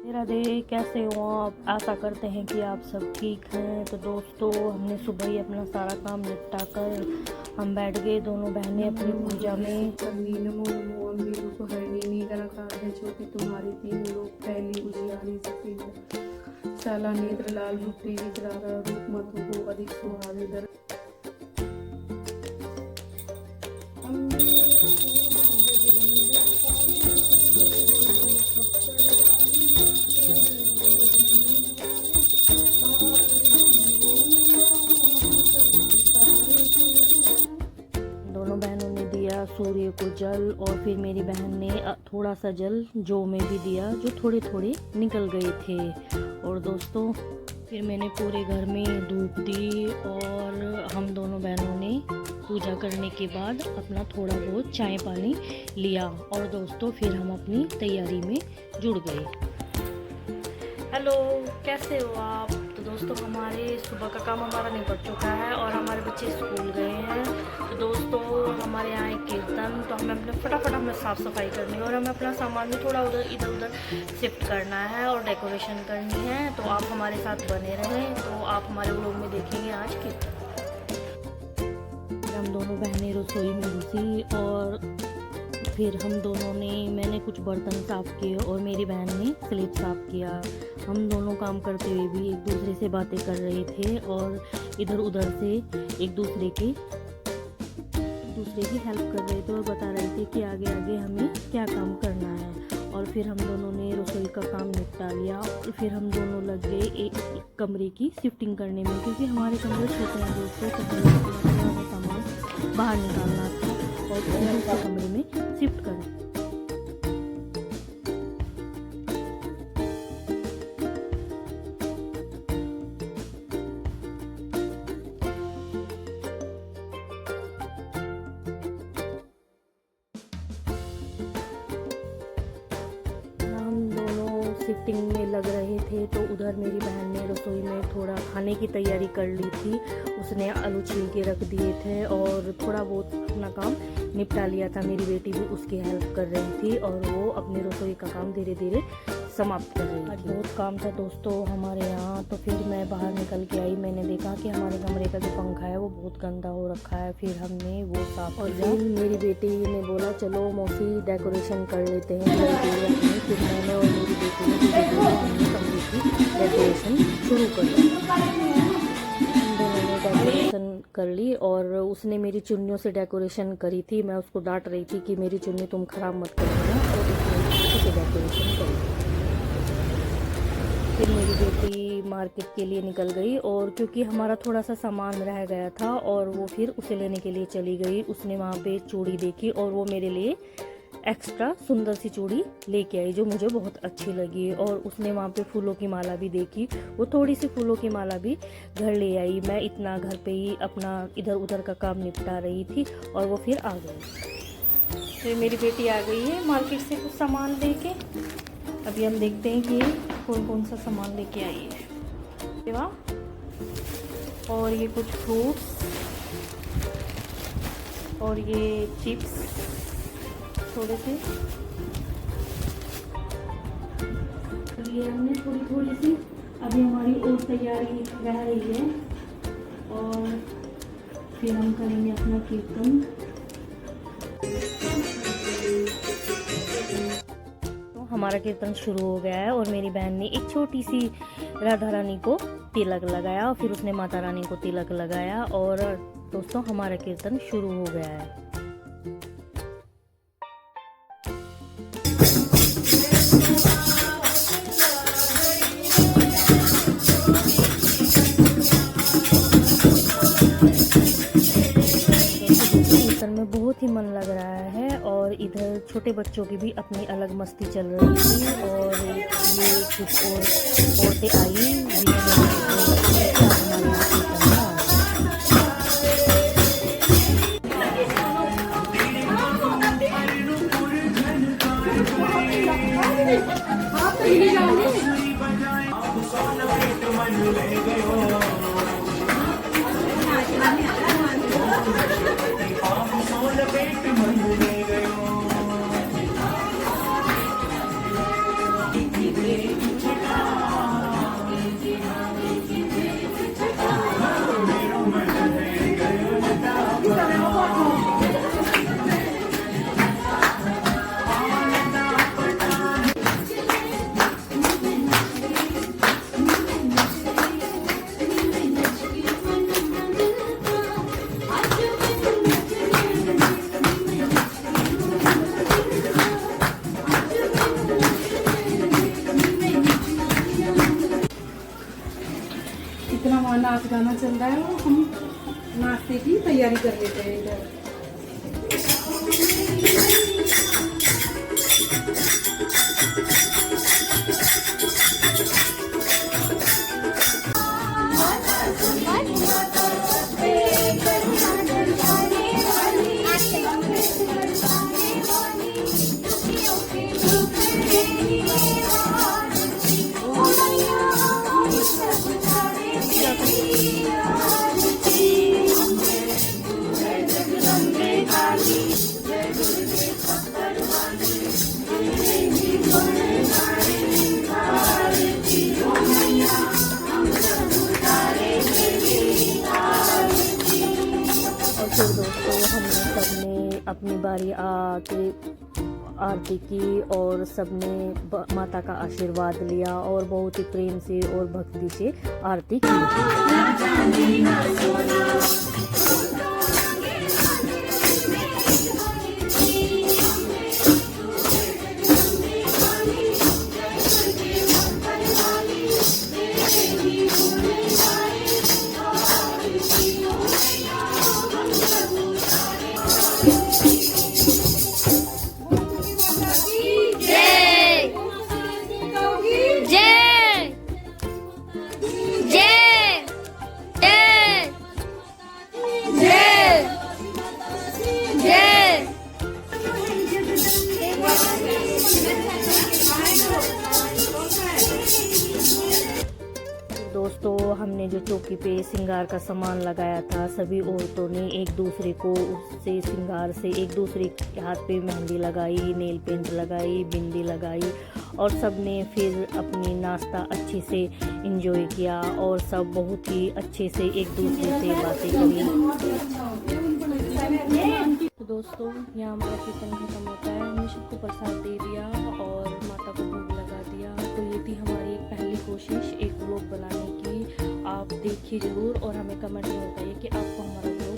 राधे, कैसे हो आप? आशा करते हैं कि आप सब ठीक हैं। तो दोस्तों, हमने सुबह ही अपना सारा काम निपटा कर हम बैठ गए दोनों बहनें अपनी पूजा में। नमो नमो अम्बे रूप हरणी नीलकार है ज्योति तुम्हारी तीन लोग पहली उजियारी सफेद साला नेत्र लाल रूप तेरी करारा रूप मधु को अधिक सुहावे दर दोनों बहनों ने दिया सूर्य को जल और फिर मेरी बहन ने थोड़ा सा जल जौ में भी दिया, जो थोड़े थोड़े निकल गए थे। और दोस्तों, फिर मैंने पूरे घर में धूप दी और हम दोनों बहनों ने पूजा करने के बाद अपना थोड़ा बहुत चाय पानी लिया। और दोस्तों, फिर हम अपनी तैयारी में जुड़ गए। हेलो, कैसे हो आप? तो दोस्तों, हमारे सुबह का काम हमारा निपट चुका है और हमारे बच्चे स्कूल गए हैं। तो दोस्तों, हमारे यहाँ एक कीर्तन, तो हमें अपने फटाफट हमें साफ़ सफाई करनी है और हमें अपना सामान भी थोड़ा इधर उधर शिफ्ट करना है और डेकोरेशन करनी है। तो आप हमारे साथ बने रहें। तो आप हमारे व्लॉग में देखेंगे आज कीर्तन। हम दोनों बहनें रसोई में घुसी और फिर हम दोनों ने मैंने कुछ बर्तन साफ़ किए और मेरी बहन ने स्लेब साफ़ किया। हम दोनों काम करते हुए भी एक दूसरे से बातें कर रहे थे और इधर उधर से एक दूसरे की हेल्प कर रहे थे और बता रहे थे कि आगे आगे हमें क्या काम करना है। और फिर हम दोनों ने रसोई का काम निपटा लिया और फिर हम दोनों लग गए एक कमरे की शिफ्टिंग करने में, क्योंकि हमारे कमरे छोटे हैं दोस्तों, तो सामान बाहर निकालना था और फिर उसके कमरे में शिफ्ट करें। शिफ्टिंग में लग रहे थे तो उधर मेरी बहन ने रसोई में थोड़ा खाने की तैयारी कर ली थी। उसने आलू छील के रख दिए थे और थोड़ा बहुत अपना काम निपटा लिया था। मेरी बेटी भी उसकी हेल्प कर रही थी और वो अपनी रसोई का काम धीरे धीरे समाप्त कर रही थी। बहुत काम था दोस्तों हमारे यहाँ। तो फिर मैं बाहर निकल के आई, मैंने देखा कि हमारे कमरे का जो पंखा है वो बहुत गंदा हो रखा है। फिर हमने वो साफ और फिर मेरी बेटी ने बोला चलो मौसी डेकोरेशन कर लेते हैं। फिर मैंने और मेरी बेटी ने कमरे की डेकोरेशन शुरू कर दी। दोनों ने डेकोरेशन कर ली और उसने मेरी चुन्नियों से डेकोरेशन करी थी। मैं उसको डांट रही थी कि मेरी चुन्नी तुम खराब मत करना, और उसने अच्छे से डेकोरेशन करी। फिर मेरी बेटी मार्केट के लिए निकल गई और क्योंकि हमारा थोड़ा सा सामान रह गया था और वो फिर उसे लेने के लिए चली गई। उसने वहाँ पे चूड़ी देखी और वो मेरे लिए एक्स्ट्रा सुंदर सी चूड़ी लेके आई जो मुझे बहुत अच्छी लगी। और उसने वहाँ पे फूलों की माला भी देखी, वो थोड़ी सी फूलों की माला भी घर ले आई। मैं इतना घर पे ही अपना इधर उधर का काम निपटा रही थी और वो फिर आ गई। फिर मेरी बेटी आ गई है मार्केट से कुछ सामान लेके। अभी हम देखते हैं कि कौन कौन सा सामान लेके आई है। वाह, और ये कुछ फ्रूट्स और ये चिप्स थोड़े से लिए हमने थोड़ी सी। अभी हमारी और तैयारी रह रही है और फिर हम करेंगे अपना कीर्तन। तो हमारा कीर्तन शुरू हो गया है और मेरी बहन ने एक छोटी सी राधा रानी को तिलक लगाया और फिर उसने माता रानी को तिलक लगाया और दोस्तों हमारा कीर्तन शुरू हो गया है। बहुत ही मन लग रहा है और इधर छोटे बच्चों की भी अपनी अलग मस्ती चल रही थी। और ये कुछ और औरतें आई नाच गाना चल रहा है, और हम नाश्ते की तैयारी कर लेते हैं इधर। फिर दोस्तों हमने सबने अपनी बारी आके आरती की और सबने माता का आशीर्वाद लिया और बहुत ही प्रेम से और भक्ति से आरती की। दोस्तों हमने जो चौकी पे श्रृंगार का सामान लगाया था, सभी औरतों ने एक दूसरे को उससे श्रृंगार से एक दूसरे के हाथ पे मेहंदी लगाई, नेल पेंट लगाई, बिंदी लगाई और सब ने फिर अपनी नाश्ता अच्छे से एंजॉय किया और सब बहुत ही अच्छे से एक दूसरे से बातें करी। तो दोस्तों यहाँ हमारा कीर्तन खत्म होता है, हमने सबको प्रसाद दे दिया और माता को भोग लगा दिया। तो ये थी हमारी पहली कोशिश एक व्लॉग बनाने की। आप देखिए ज़रूर और हमें कमेंट में बताइए कि आपको हमारा व्लॉग